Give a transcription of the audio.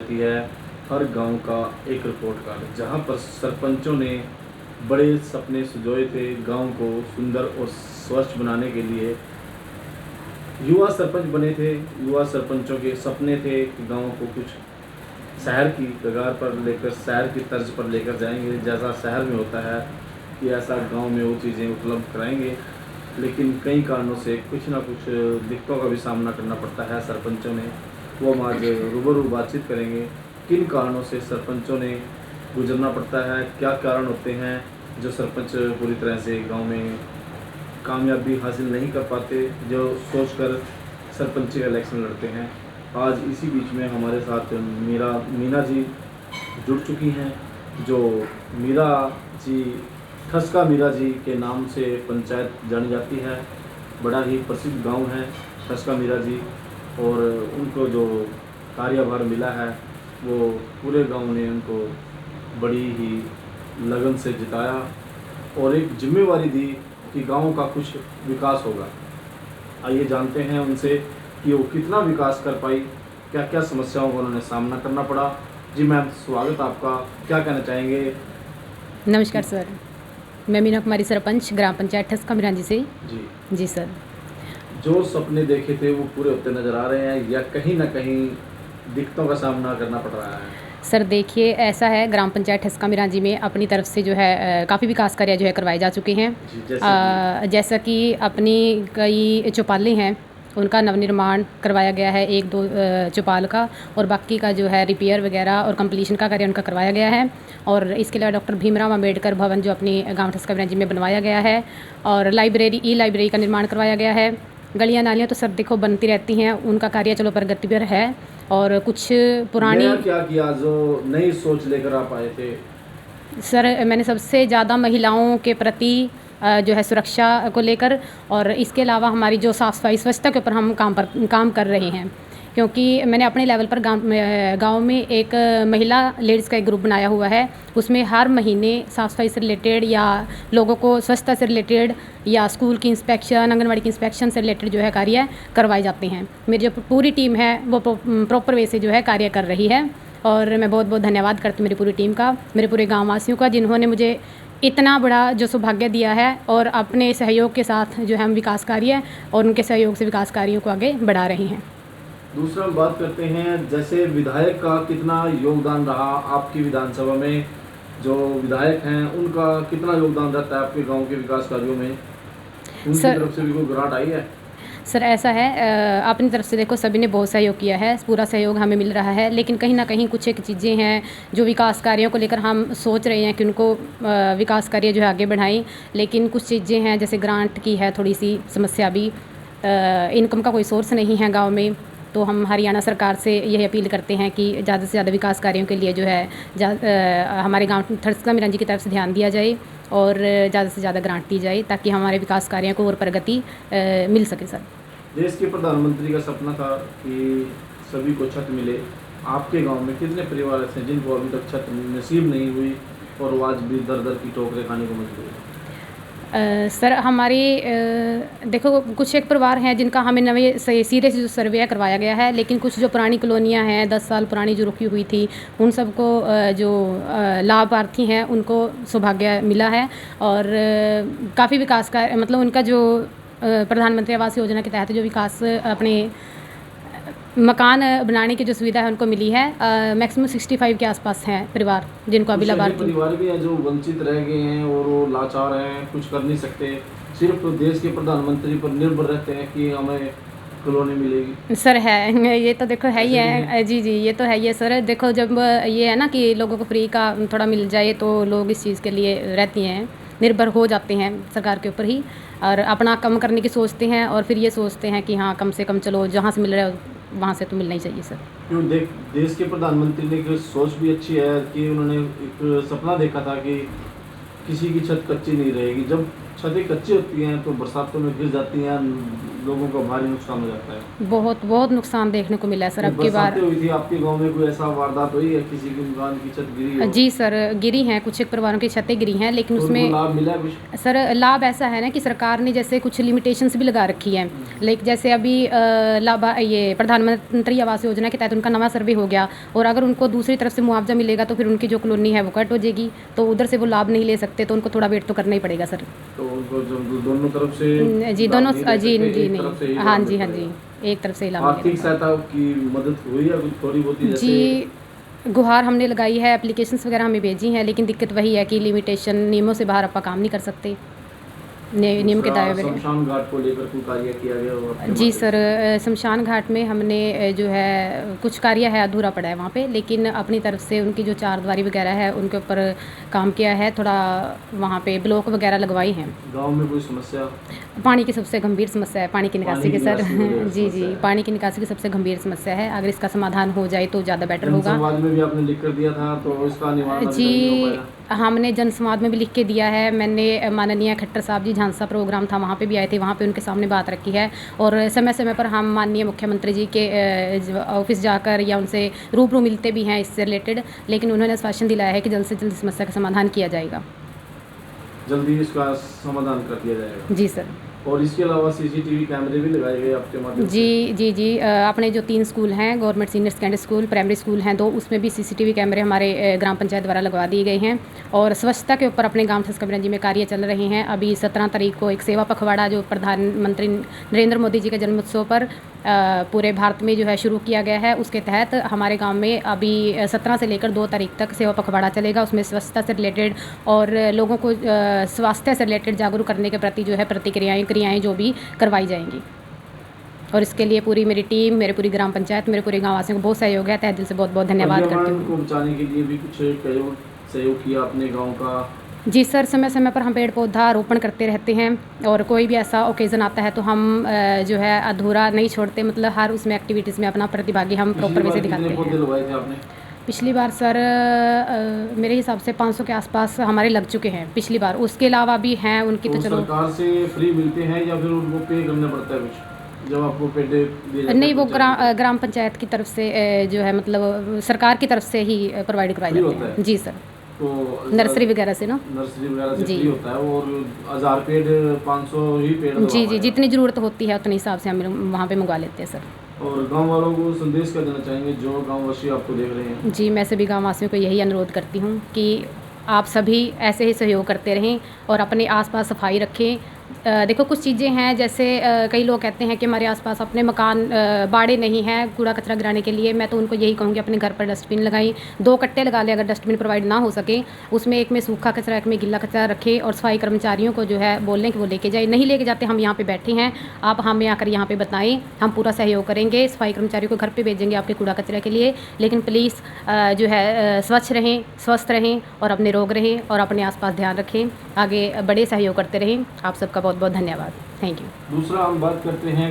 रहती है हर गांव का एक रिपोर्ट कार्ड, जहां पर सरपंचों ने बड़े सपने सुजोए थे गांव को सुंदर और स्वच्छ बनाने के लिए। युवा सरपंच बने थे, युवा सरपंचों के सपने थे कि गांव को कुछ शहर की कगार पर लेकर, शहर की तर्ज पर लेकर जाएंगे, जैसा शहर में होता है कि ऐसा गांव में वो चीज़ें उपलब्ध कराएंगे। लेकिन कई कारणों से कुछ ना कुछ दिक्कतों का भी सामना करना पड़ता है सरपंचों ने। वो हम आज रूबरू बातचीत करेंगे किन कारणों से सरपंचों ने गुजरना पड़ता है, क्या कारण होते हैं जो सरपंच पूरी तरह से गांव में कामयाबी हासिल नहीं कर पाते, जो सोचकर सरपंची इलेक्शन लड़ते हैं। आज इसी बीच में हमारे साथ मीना जी जुड़ चुकी हैं, जो मीरा जी ठसका मीरा जी के नाम से पंचायत जानी जाती है। बड़ा ही प्रसिद्ध गांव है ठसका मीरा जी, और उनको जो कार्यभार मिला है वो पूरे गांव ने उनको बड़ी ही लगन से जिताया और एक जिम्मेवारी दी कि गांव का कुछ विकास होगा। आइए जानते हैं उनसे कि वो कितना विकास कर पाई, क्या क्या समस्याओं का उन्होंने सामना करना पड़ा। जी मैम, स्वागत आपका, क्या कहना चाहेंगे? नमस्कार सर, मैं मीना कुमारी, सरपंच ग्राम पंचायत ठसका मिरांजी से। जी सर, जो सपने देखे थे वो पूरे होते नज़र आ रहे हैं या कहीं ना कहीं दिक्कतों का सामना करना पड़ रहा है? सर देखिए, ऐसा है, ग्राम पंचायत ठसका मिरांजी में अपनी तरफ से जो है काफ़ी विकास कार्य जो है करवाए जा चुके हैं। जैसा कि अपनी कई चौपालें हैं उनका नवनिर्माण करवाया गया है, एक दो चौपाल का, और बाकी का जो है रिपेयर वगैरह और कंप्लीशन का कार्य उनका करवाया गया है। और इसके अलावा डॉक्टर भीमराव अम्बेडकर भवन जो अपनी गाँव ठसका मिरांजी में बनवाया गया है, और ई लाइब्रेरी का निर्माण करवाया गया है। गलियाँ नालियाँ तो सर देखो बनती रहती हैं, उनका कार्य चलो प्रगति पर है। और कुछ पुरानी क्या किया जो नई सोच लेकर आप आए थे? सर मैंने सबसे ज़्यादा महिलाओं के प्रति जो है सुरक्षा को लेकर, और इसके अलावा हमारी जो साफ़ सफाई स्वच्छता के ऊपर हम काम कर रहे हैं, क्योंकि मैंने अपने लेवल पर गांव में एक महिला लेडीज़ का एक ग्रुप बनाया हुआ है। उसमें हर महीने साफ़ सफाई से रिलेटेड या लोगों को स्वच्छता से रिलेटेड या स्कूल की इंस्पेक्शन, आंगनबाड़ी की इंस्पेक्शन से रिलेटेड जो है कार्य करवाए जाते हैं। मेरी जो पूरी टीम है वो प्रॉपर वे से जो है कार्य कर रही है, और मैं बहुत बहुत धन्यवाद करती हूँ मेरी पूरी टीम का, मेरे पूरे गाँव वासियों का, जिन्होंने मुझे इतना बड़ा जो सौभाग्य दिया है, और अपने सहयोग के साथ जो है हम विकास कार्य और उनके सहयोग से विकास कार्यों को आगे बढ़ा रहे हैं। दूसरा हम बात करते हैं, जैसे विधायक का कितना योगदान रहा आपकी विधानसभा में, जो विधायक हैं उनका कितना योगदान रहता है आपके गांव के विकास कार्यों में? उनकी तरफ से भी कोई ग्रांट आई है? सर ऐसा है, अपनी तरफ से देखो सभी ने बहुत सहयोग किया है, पूरा सहयोग हमें मिल रहा है, लेकिन कहीं ना कहीं कुछ एक चीज़ें हैं जो विकास कार्यों को लेकर हम सोच रहे हैं कि उनको विकास कार्य जो है आगे बढ़ाएं, लेकिन कुछ चीज़ें हैं जैसे ग्रांट की है थोड़ी सी समस्या भी, इनकम का कोई सोर्स नहीं है गाँव में। तो हम हरियाणा सरकार से यही अपील करते हैं कि ज़्यादा से ज़्यादा विकास कार्यों के लिए जो है हमारे गाँव ठसका मिरांजी की तरफ से ध्यान दिया जाए और ज़्यादा से ज़्यादा ग्रांट दी जाए, ताकि हमारे विकास कार्यों को और प्रगति मिल सके। सर देश के प्रधानमंत्री का सपना था कि सभी को छत मिले। आपके गांव में कितने परिवार ऐसे हैं जिनको अभी तक छत नसीब नहीं हुई और वो आज भी दर दर की ठोकरें खाने को मजबूर हैं? सर हमारी देखो कुछ एक परिवार हैं जिनका हमें नए सिरे से जो सर्वे करवाया गया है, लेकिन कुछ जो पुरानी कॉलोनियाँ हैं 10 साल पुरानी जो रुकी हुई थी, उन सबको जो लाभार्थी हैं उनको सौभाग्य मिला है, और काफ़ी विकास का मतलब उनका जो प्रधानमंत्री आवास योजना के तहत जो विकास अपने मकान बनाने की जो सुविधा है उनको मिली है। मैक्सिमम 65 के आसपास हैं परिवार जिनको अभी लाभार्थी। परिवार भी हैं जो वंचित रह गए हैं और वो लाचार हैं, कुछ कर नहीं सकते, सिर्फ देश के प्रधानमंत्री पर निर्भर रहते हैं कि हमें कॉलोनी मिलेगी। सर है, ये तो देखो है ही है जी, ये तो है ही है सर। देखो जब ये है ना कि लोगों को फ्री का थोड़ा मिल जाए तो लोग इस चीज़ के लिए रहती हैं, निर्भर हो जाते हैं सरकार के ऊपर ही, और अपना कम करने की सोचते हैं, और फिर ये सोचते हैं कि हाँ कम से कम चलो जहाँ से मिल रहा है वहाँ से तो मिलना ही चाहिए। सर क्यों देश के प्रधानमंत्री ने एक सोच भी अच्छी है कि उन्होंने एक सपना देखा था कि किसी की छत कच्ची नहीं रहेगी। जब छतें कच्ची होती हैं तो बरसातों में गिर जाती हैं, लोगों का भारी नुकसान हो जाता है। बहुत बहुत नुकसान देखने को मिला है सर तो अब की बार। बरसातें हुई थी आपके गांव में, कोई ऐसा वारदात हुई है, किसी की मकान की छत गिरी हो? जी सर, गिरी हैं, कुछ एक परिवारों की छतें गिरी हैं, लेकिन तो उनको उसमें लाभ मिला है कुछ? सर लाभ ऐसा है ना कि सरकार ने जैसे कुछ लिमिटेशंस भी लगा रखी हैं। लाइक जैसे अभी ये प्रधानमंत्री आवास योजना के तहत उनका नवा सर्वे हो गया, और अगर उनको दूसरी तरफ से मुआवजा मिलेगा तो फिर उनकी जो कॉलोनी है वो कट हो जाएगी, तो उधर से वो लाभ नहीं ले सकते, तो उनको थोड़ा वेट तो करना ही पड़ेगा सर। तो उनको दोनों तरफ से जी लाभ दोनों नहीं दे जी सकते, जी एक तरफ से ही नहीं, लाभ हाँ जी मिल हाँ जी, पाएगा। एक तरफ से ही लाभ आर्थिक मिलेगा। सहायता की मदद हुई है कुछ थोड़ी बहुत ही, जैसे जी गुहार हमने लगाई है, एप्लीकेशंस वगैरह हमें भेजी हैं, लेकिन दिक्कत वही है कि लिमिटेशन, नियमों से बाहर आप काम नहीं कर सकते, नियम के दायरे में। शमशान घाट को लेकर कोई कार्य किया गया हो आपके जी माध्यम सर, से? शमशान घाट में हमने जो है कुछ कार्य है अधूरा पड़ा है वहाँ पे, लेकिन अपनी तरफ से उनकी जो चारदीवारी वगैरह है उनके ऊपर काम किया है, थोड़ा वहाँ पे ब्लॉक वगैरह लगवाई हैं। गांव में कोई समस्या? पानी की सबसे गंभीर समस्या है, पानी की निकासी की सर। वगैरह जी जी, समस्या है। पानी की निकासी की सबसे गंभीर समस्या है, अगर इसका समाधान हो जाए तो ज़्यादा बेटर होगा। जनसंवाद में भी आपने लिख कर दिया था, तो इसका निवारण अभी तक नहीं हो जी पाया? हमने जनसंवाद में भी लिख के दिया है, मैंने माननीय खट्टर साहब जी, झांसा प्रोग्राम था वहाँ पे भी आए थे, वहाँ पे उनके सामने बात रखी है, और समय समय पर हम माननीय मुख्यमंत्री जी के ऑफिस जाकर या उनसे रूबरू मिलते भी हैं इससे रिलेटेड, लेकिन उन्होंने आश्वासन दिलाया है कि जल्द से जल्द समस्या का समाधान किया जाएगा। जल्दी इसका समाधान कर दिया जाएगा। जी सर। और इसके अलावा सीसीटीवी कैमरे भी लगाए गए आपके माध्यम से? जी अपने जो 3 स्कूल हैं, government senior secondary school, primary school हैं 2, उसमें भी सीसीटीवी कैमरे हमारे ग्राम पंचायत द्वारा लगवा दिए गए हैं, और स्वच्छता के ऊपर अपने गांव ठसकबरंजी में कार्य चल रहे हैं। अभी 17 तारीख को एक सेवा पखवाड़ा जो प्रधानमंत्री नरेंद्र मोदी जी के जन्मोत्सव पर पूरे भारत में जो है शुरू किया गया है, उसके तहत हमारे गांव में अभी 17 से लेकर 2 तारीख तक सेवा पखवाड़ा चलेगा। उसमें स्वच्छता से रिलेटेड और लोगों को स्वास्थ्य से रिलेटेड जागरूक करने के प्रति जो है क्रियाएँ जो भी करवाई जाएंगी, और इसके लिए पूरी मेरी टीम, मेरे पूरी ग्राम पंचायत, मेरे पूरे गाँव वासियों को बहुत सहयोग है, तहे दिल से बहुत बहुत धन्यवाद करती पर्यावरण हूँ। को बचाने के लिए भी कुछ सहयोग किया अपने गाँव का? जी सर, समय समय पर हम पेड़ पौधा रोपण करते रहते हैं, और कोई भी ऐसा ओकेज़न आता है तो हम जो है अधूरा नहीं छोड़ते, मतलब हर उसमें एक्टिविटीज़ में अपना प्रतिभागी हम प्रॉपर वे से दिखाते कितने पौधे हैं। लगाए थे आपने? पिछली बार सर मेरे हिसाब से 500 के आसपास हमारे लग चुके हैं पिछली बार, उसके अलावा भी हैं उनकी तो चलो। सरकार से फ्री मिलते हैं या फिर उनको पे करना पड़ता है कुछ जब आपको पेड़ दिए जाते हैं? नहीं, वो पंचायत ग्राम पंचायत की तरफ से जो है मतलब सरकार की तरफ से ही प्रोवाइड करवाए फ्री जाते होता हैं। है? जी सर, तो नर्सरी वगैरह से ना। नर्सरी वगैरह से जी। फ्री होता है, और 1000 पेड़ 500 ही पेड़ लगवा जी, पाएगा। जितनी ज़रूरत होती है उतने हिसाब से हम वहाँ पे मंगवा लेते हैं सर। और गांव वालों को संदेश क्या देना चाहेंगे जो गांववासी आपको देख रहे हैं? जी, मैं सभी गाँव वासियों को यही अनुरोध करती हूँ कि आप सभी ऐसे ही सहयोग करते रहें और अपने आसपास सफाई रखें। देखो कुछ चीज़ें हैं, जैसे कई लोग कहते हैं कि हमारे आसपास अपने मकान बाड़े नहीं हैं कूड़ा कचरा गिराने के लिए, मैं तो उनको यही कहूँगी अपने घर पर डस्टबिन लगाएं, 2 कट्टे लगा लें अगर डस्टबिन प्रोवाइड ना हो सके, उसमें एक में सूखा कचरा एक में गीला कचरा रखें, और सफाई कर्मचारियों को जो है बोल लें कि वो लेके जाए, नहीं लेके जाते हम यहाँ पे बैठे हैं, आप हमें आकर यहाँ पे बताएं, हम पूरा सहयोग करेंगे, सफाई कर्मचारियों को घर पे भेजेंगे आपके कूड़ा कचरे के लिए, लेकिन प्लीज़ जो है स्वच्छ रहें, स्वस्थ रहें और अपने रोग रहें और अपने आसपास ध्यान रखें, आगे बड़े सहयोग करते रहें। आप सबका बहुत बहुत धन्यवाद। Thank you. दूसरा हम बात करते हैं